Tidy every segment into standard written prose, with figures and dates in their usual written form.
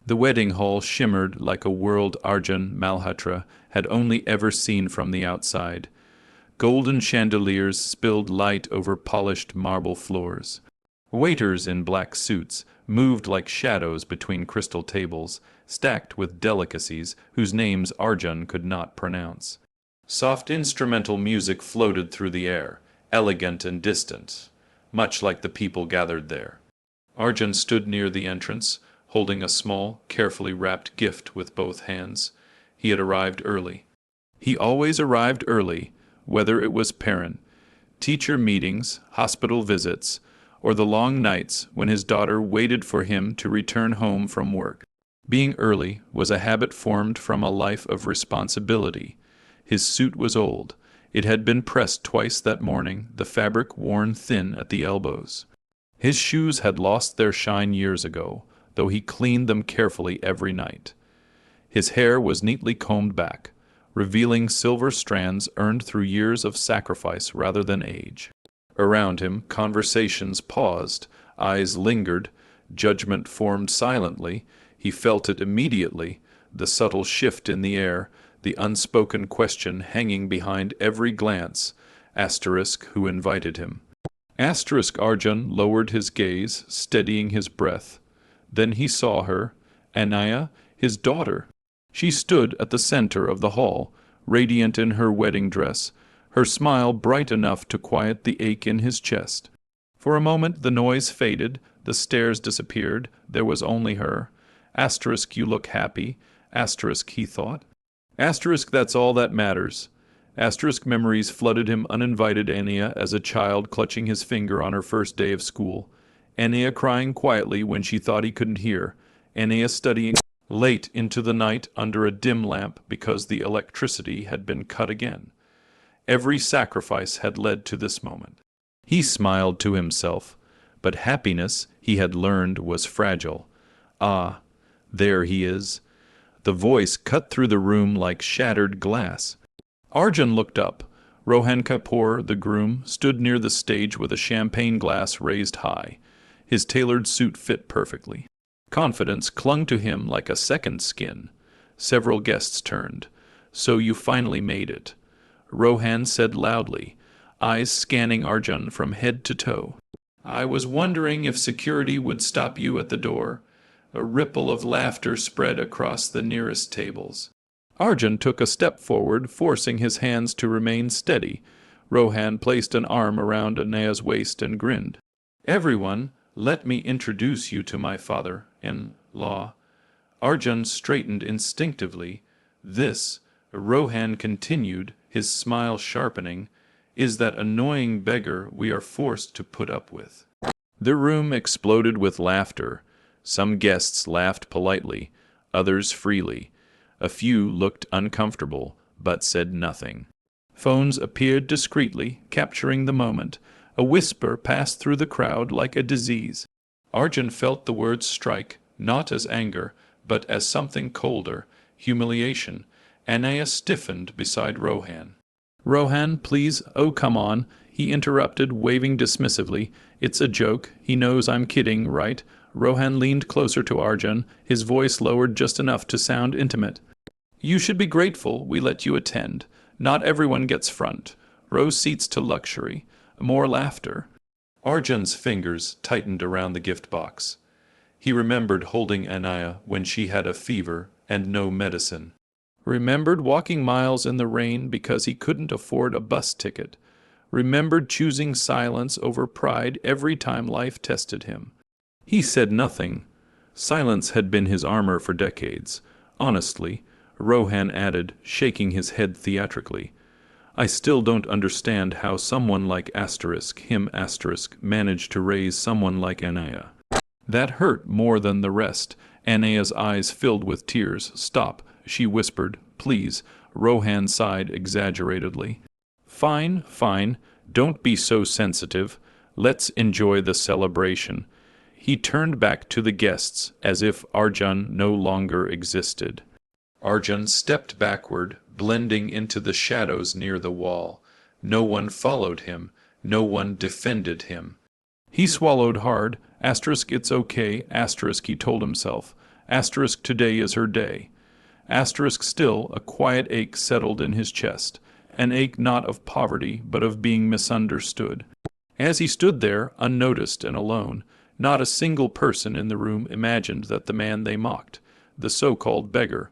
The wedding hall shimmered like a world Arjun Malhotra had only ever seen from the outside. Golden chandeliers spilled light over polished marble floors. Waiters in black suits moved like shadows between crystal tables, stacked with delicacies whose names Arjun could not pronounce. Soft instrumental music floated through the air, elegant and distant, much like the people gathered there. Arjun stood near the entrance, holding a small, carefully wrapped gift with both hands. He had arrived early. He always arrived early, whether it was parent, teacher meetings, hospital visits, or the long nights when his daughter waited for him to return home from work. Being early was a habit formed from a life of responsibility. His suit was old. It had been pressed twice that morning, the fabric worn thin at the elbows. His shoes had lost their shine years ago, though he cleaned them carefully every night. His hair was neatly combed back, revealing silver strands earned through years of sacrifice rather than age. Around him, conversations paused, eyes lingered, judgment formed silently. He felt it immediately, the subtle shift in the air, the unspoken question hanging behind every glance. Asterisk who invited him. Asterisk Arjun lowered his gaze, steadying his breath. Then he saw her, Anaya, his daughter. She stood at the center of the hall, radiant in her wedding dress, her smile bright enough to quiet the ache in his chest. For a moment the noise faded, the stares disappeared, there was only her. Asterisk, you look happy. Asterisk, he thought. Asterisk, that's all that matters. Asterisk memories flooded him uninvited. Anaya as a child clutching his finger on her first day of school. Anaya crying quietly when she thought he couldn't hear. Anaya studying late into the night under a dim lamp because the electricity had been cut again. Every sacrifice had led to this moment. He smiled to himself, but happiness, he had learned, was fragile. Ah, there he is. The voice cut through the room like shattered glass. Arjun looked up. Rohan Kapoor, the groom, stood near the stage with a champagne glass raised high. His tailored suit fit perfectly. Confidence clung to him like a second skin. Several guests turned. So you finally made it. Rohan said loudly, eyes scanning Arjun from head to toe. I was wondering if security would stop you at the door. A ripple of laughter spread across the nearest tables. Arjun took a step forward, forcing his hands to remain steady. Rohan placed an arm around Anaya's waist and grinned. Everyone, let me introduce you to my father-in-law. Arjun straightened instinctively. This, Rohan continued, his smile sharpening, is that annoying beggar we are forced to put up with. The room exploded with laughter. Some guests laughed politely, others freely. A few looked uncomfortable, but said nothing. Phones appeared discreetly, capturing the moment. A whisper passed through the crowd like a disease. Arjun felt the words strike, not as anger, but as something colder, humiliation. Anaya stiffened beside Rohan. Rohan, please, oh come on, he interrupted, waving dismissively. It's a joke, he knows I'm kidding, right? Rohan leaned closer to Arjun, his voice lowered just enough to sound intimate. You should be grateful we let you attend. Not everyone gets front. Row seats to luxury. More laughter. Arjun's fingers tightened around the gift box. He remembered holding Anaya when she had a fever and no medicine. Remembered walking miles in the rain because he couldn't afford a bus ticket. Remembered choosing silence over pride every time life tested him. He said nothing. Silence had been his armor for decades. Honestly, Rohan added, shaking his head theatrically, I still don't understand how someone like him managed to raise someone like Anaya. That hurt more than the rest. Anaya's eyes filled with tears. Stop, she whispered. Please. Rohan sighed exaggeratedly. Fine, fine. Don't be so sensitive. Let's enjoy the celebration. He turned back to the guests as if Arjun no longer existed. Arjun stepped backward, blending into the shadows near the wall. No one followed him. No one defended him. He swallowed hard. Asterisk, it's okay. Asterisk, he told himself. Asterisk today is her day. Asterisk still, a quiet ache settled in his chest, an ache not of poverty, but of being misunderstood. As he stood there, unnoticed and alone, not a single person in the room imagined that the man they mocked, the so-called beggar,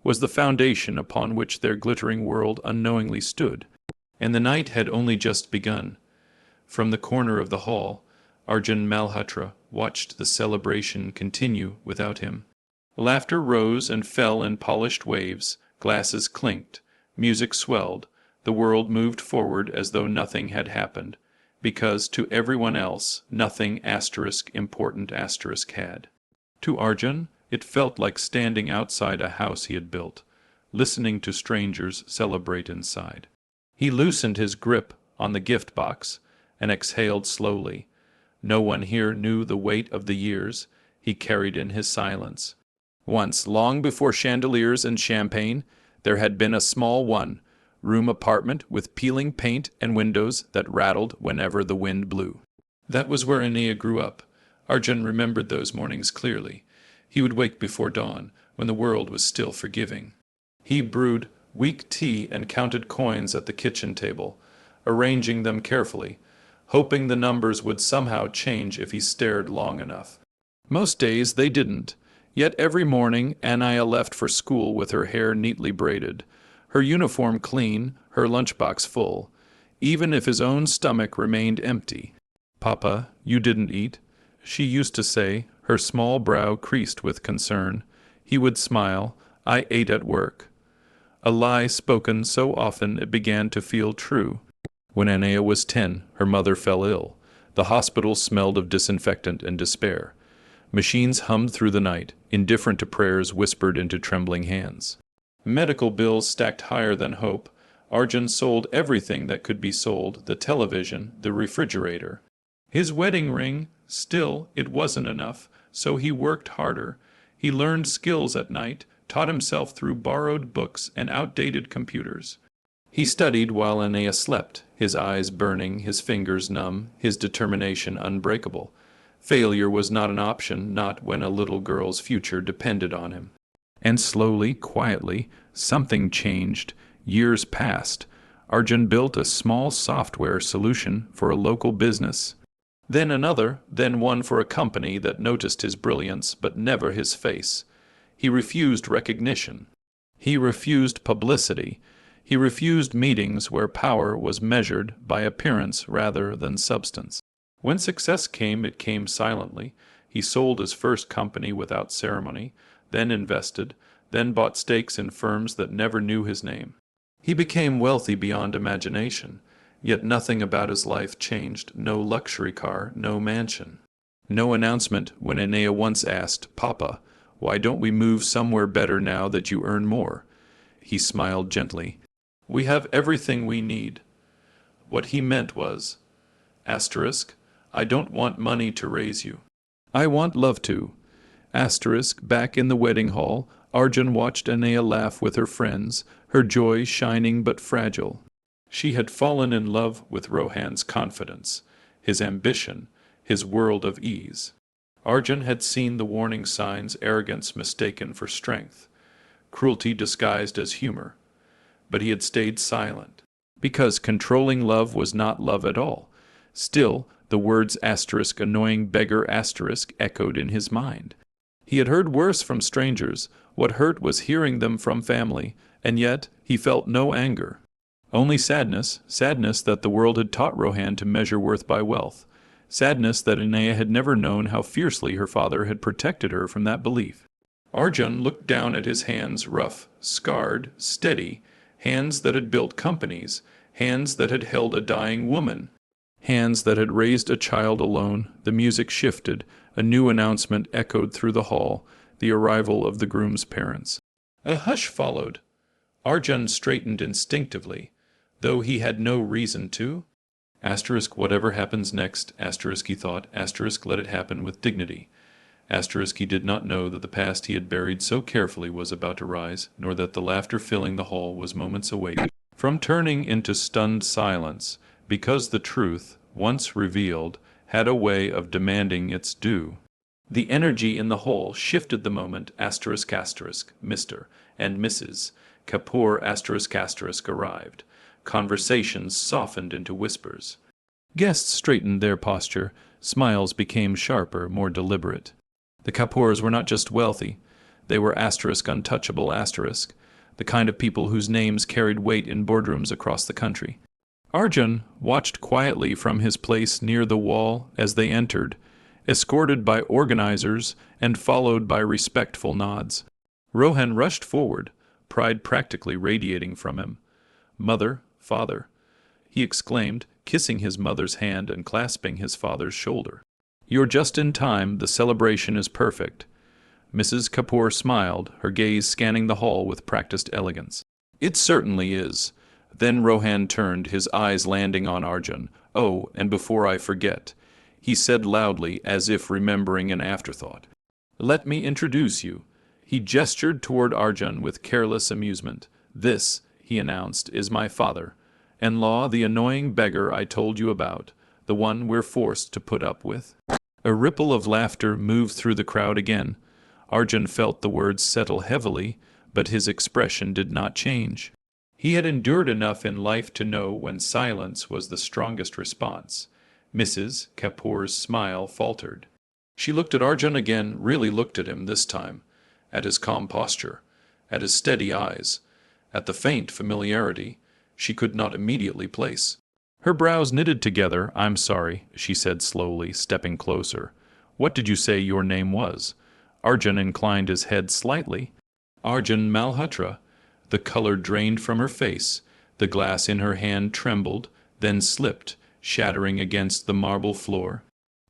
was the foundation upon which their glittering world unknowingly stood. And the night had only just begun. From the corner of the hall, Arjun Malhotra watched the celebration continue without him. Laughter rose and fell in polished waves, glasses clinked, music swelled, the world moved forward as though nothing had happened, because to everyone else nothing important had. To Arjun, it felt like standing outside a house he had built, listening to strangers celebrate inside. He loosened his grip on the gift box and exhaled slowly. No one here knew the weight of the years he carried in his silence. Once, long before chandeliers and champagne, there had been a small one-room apartment with peeling paint and windows that rattled whenever the wind blew. That was where Aeneas grew up. Arjun remembered those mornings clearly. He would wake before dawn, when the world was still forgiving. He brewed weak tea and counted coins at the kitchen table, arranging them carefully, hoping the numbers would somehow change if he stared long enough. Most days they didn't. Yet every morning Anaya left for school with her hair neatly braided, her uniform clean, her lunchbox full, even if his own stomach remained empty. "Papa, you didn't eat," she used to say, her small brow creased with concern. He would smile, "I ate at work." A lie spoken so often it began to feel true. When Anaya was 10, her mother fell ill. The hospital smelled of disinfectant and despair. Machines hummed through the night, indifferent to prayers whispered into trembling hands. Medical bills stacked higher than hope. Arjun sold everything that could be sold, the television, the refrigerator. His wedding ring, still, it wasn't enough, so he worked harder. He learned skills at night, taught himself through borrowed books and outdated computers. He studied while Aeneas slept, his eyes burning, his fingers numb, his determination unbreakable. Failure was not an option, not when a little girl's future depended on him. And slowly, quietly, something changed. Years passed. Arjun built a small software solution for a local business. Then another, then one for a company that noticed his brilliance but never his face. He refused recognition. He refused publicity. He refused meetings where power was measured by appearance rather than substance. When success came, it came silently. He sold his first company without ceremony, then invested, then bought stakes in firms that never knew his name. He became wealthy beyond imagination, yet nothing about his life changed, no luxury car, no mansion. No announcement when Aeneas once asked, "Papa, why don't we move somewhere better now that you earn more?" He smiled gently. "We have everything we need." What he meant was, asterisk, "I don't want money to raise you. I want love to." Asterisk, back in the wedding hall, Arjun watched Aeneas laugh with her friends, her joy shining but fragile. She had fallen in love with Rohan's confidence, his ambition, his world of ease. Arjun had seen the warning signs, arrogance mistaken for strength, cruelty disguised as humor. But he had stayed silent, because controlling love was not love at all. Still, the words asterisk, annoying beggar asterisk echoed in his mind. He had heard worse from strangers. What hurt was hearing them from family, and yet he felt no anger. Only sadness that the world had taught Rohan to measure worth by wealth. Sadness that Aeneas had never known how fiercely her father had protected her from that belief. Arjun looked down at his hands, rough, scarred, steady, hands that had built companies, hands that had held a dying woman, hands that had raised a child alone. The music shifted. A new announcement echoed through the hall, the arrival of the groom's parents. A hush followed. Arjun straightened instinctively, though he had no reason to. Asterisk, whatever happens next, asterisk, he thought, asterisk, let it happen with dignity. Asterisk, he did not know that the past he had buried so carefully was about to rise, nor that the laughter filling the hall was moments away from turning into stunned silence, because the truth, once revealed, had a way of demanding its due. The energy in the hall shifted the moment Mr. and Mrs. Kapoor arrived. Conversations softened into whispers. Guests straightened their posture. Smiles became sharper, more deliberate. The Kapoors were not just wealthy. They were untouchable, the kind of people whose names carried weight in boardrooms across the country. Arjun watched quietly from his place near the wall as they entered, escorted by organizers and followed by respectful nods. Rohan rushed forward, pride practically radiating from him. "Mother, father," he exclaimed, kissing his mother's hand and clasping his father's shoulder. "You're just in time, the celebration is perfect." Mrs. Kapoor smiled, her gaze scanning the hall with practiced elegance. "It certainly is." Then Rohan turned, his eyes landing on Arjun. "Oh, and before I forget," he said loudly, as if remembering an afterthought, "let me introduce you." He gestured toward Arjun with careless amusement. "This," he announced, "is my father-in-law, the annoying beggar I told you about, the one we're forced to put up with." A ripple of laughter moved through the crowd again. Arjun felt the words settle heavily, but his expression did not change. He had endured enough in life to know when silence was the strongest response. Mrs. Kapoor's smile faltered. She looked at Arjun again, really looked at him this time, at his calm posture, at his steady eyes, at the faint familiarity she could not immediately place. Her brows knitted together. "I'm sorry," she said slowly, stepping closer. "What did you say your name was?" Arjun inclined his head slightly. "Arjun Malhotra." The color drained from her face. The glass in her hand trembled, then slipped, shattering against the marble floor.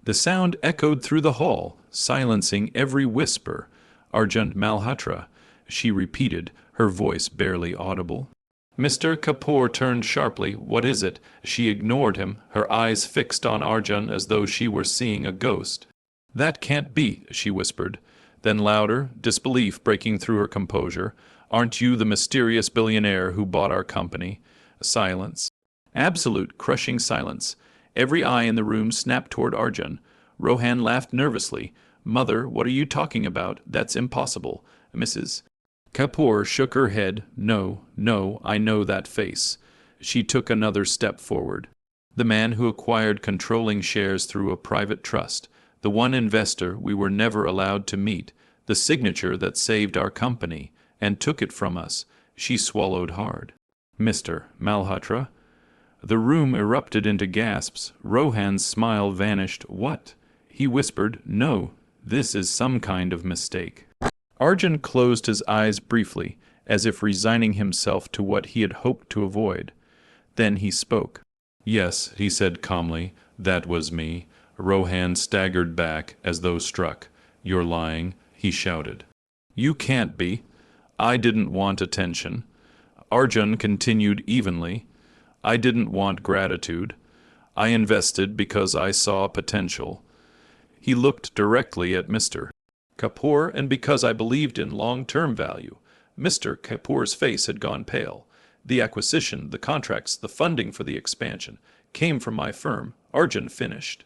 The sound echoed through the hall, silencing every whisper. "Arjun Malhotra," she repeated, her voice barely audible. Mr. Kapoor turned sharply. "What is it?" She ignored him, her eyes fixed on Arjun as though she were seeing a ghost. "That can't be," she whispered. Then louder, disbelief breaking through her composure. "Aren't you the mysterious billionaire who bought our company?" Silence. Absolute, crushing silence. Every eye in the room snapped toward Arjun. Rohan laughed nervously. "Mother, what are you talking about? That's impossible." Mrs. Kapoor shook her head. "No, no, I know that face." She took another step forward. "The man who acquired controlling shares through a private trust. The one investor we were never allowed to meet. The signature that saved our company and took it from us." She swallowed hard. "Mr. Malhotra?" The room erupted into gasps. Rohan's smile vanished. "What?" He whispered. "No, this is some kind of mistake." Arjun closed his eyes briefly, as if resigning himself to what he had hoped to avoid. Then he spoke. "Yes," he said calmly, "that was me." Rohan staggered back, as though struck. "You're lying," he shouted. "You can't be." "I didn't want attention." Arjun continued evenly. "I didn't want gratitude. I invested because I saw potential." He looked directly at Mr. Kapoor, "and because I believed in long-term value." Mr. Kapoor's face had gone pale. "The acquisition, the contracts, the funding for the expansion came from my firm," Arjun finished.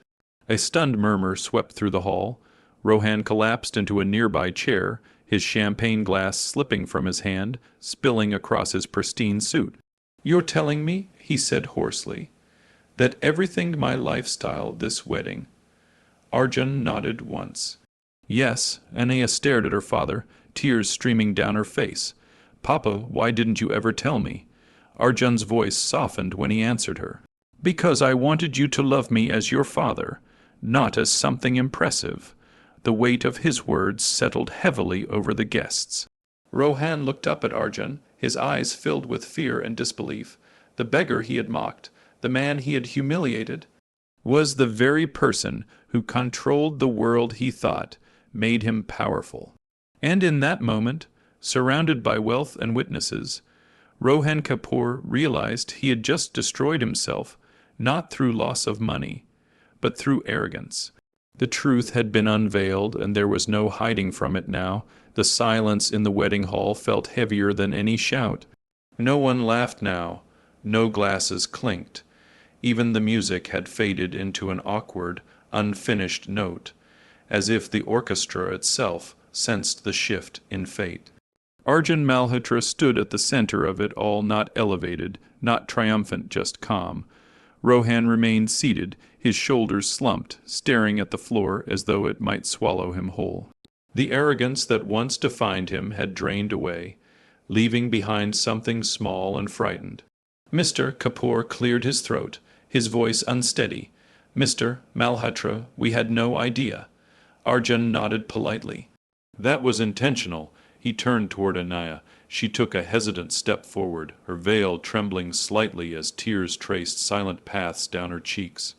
A stunned murmur swept through the hall. Rohan collapsed into a nearby chair, his champagne glass slipping from his hand, spilling across his pristine suit. "You're telling me," he said hoarsely, "that everything my lifestyle, this wedding—" Arjun nodded once. "Yes," Anaya stared at her father, tears streaming down her face. "Papa, why didn't you ever tell me?" Arjun's voice softened when he answered her. "Because I wanted you to love me as your father, not as something impressive." The weight of his words settled heavily over the guests. Rohan looked up at Arjun, his eyes filled with fear and disbelief. The beggar he had mocked, the man he had humiliated, was the very person who controlled the world he thought made him powerful. And in that moment, surrounded by wealth and witnesses, Rohan Kapoor realized he had just destroyed himself, not through loss of money, but through arrogance. The truth had been unveiled, and there was no hiding from it now. The silence in the wedding hall felt heavier than any shout. No one laughed now. No glasses clinked. Even the music had faded into an awkward, unfinished note. as if the orchestra itself sensed the shift in fate. Arjun Malhotra stood at the center of it all, not elevated, not triumphant, just calm. Rohan remained seated, his shoulders slumped, staring at the floor as though it might swallow him whole. The arrogance that once defined him had drained away, leaving behind something small and frightened. Mr. Kapoor cleared his throat, his voice unsteady. "Mr. Malhotra, we had no idea." Arjun nodded politely. "That was intentional." He turned toward Anaya. She took a hesitant step forward, her veil trembling slightly as tears traced silent paths down her cheeks.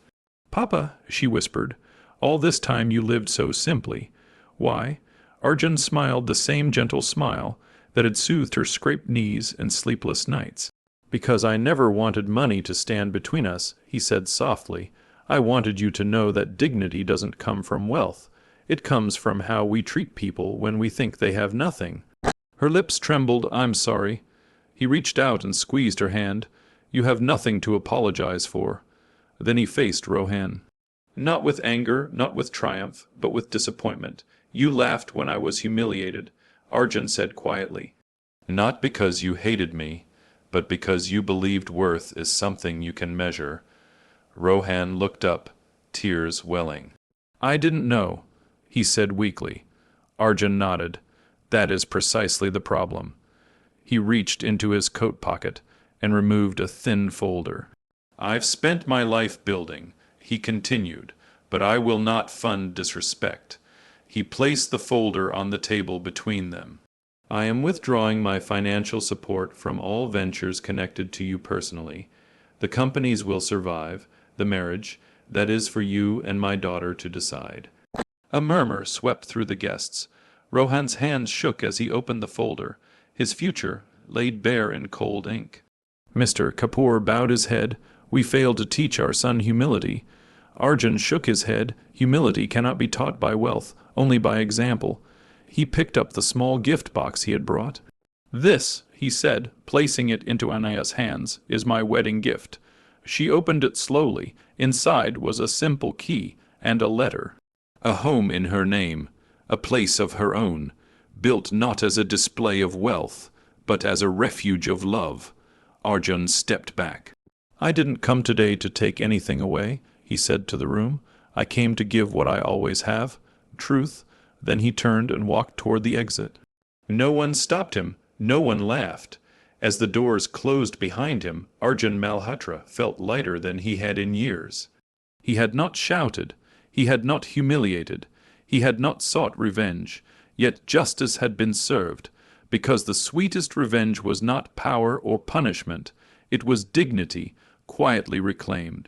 "Papa," she whispered, "all this time you lived so simply. Why?" Arjun smiled the same gentle smile that had soothed her scraped knees and sleepless nights. "Because I never wanted money to stand between us," he said softly. "I wanted you to know that dignity doesn't come from wealth. It comes from how we treat people when we think they have nothing." Her lips trembled. "I'm sorry." He reached out and squeezed her hand. "You have nothing to apologize for." Then he faced Rohan. "Not with anger, not with triumph, but with disappointment. You laughed when I was humiliated," Arjun said quietly. "Not because you hated me, but because you believed worth is something you can measure." Rohan looked up, tears welling. "I didn't know," he said weakly. Arjun nodded. "That is precisely the problem." He reached into his coat pocket and removed a thin folder. "I've spent my life building," he continued, "but I will not fund disrespect." He placed the folder on the table between them. "I am withdrawing my financial support from all ventures connected to you personally. The companies will survive. The marriage, that is for you and my daughter to decide." A murmur swept through the guests. Rohan's hands shook as he opened the folder, his future laid bare in cold ink. Mr. Kapoor bowed his head. "We failed to teach our son humility." Arjun shook his head. "Humility cannot be taught by wealth, only by example." He picked up the small gift box he had brought. "This," he said, placing it into Anaya's hands, "is my wedding gift." She opened it slowly. Inside was a simple key and a letter. A home in her name, a place of her own, built not as a display of wealth, but as a refuge of love. Arjun stepped back. "I didn't come today to take anything away," he said to the room. "I came to give what I always have, truth." Then he turned and walked toward the exit. No one stopped him. No one laughed. As the doors closed behind him, Arjun Malhotra felt lighter than he had in years. He had not shouted. He had not humiliated. He had not sought revenge. Yet justice had been served, because the sweetest revenge was not power or punishment. It was dignity, quietly reclaimed.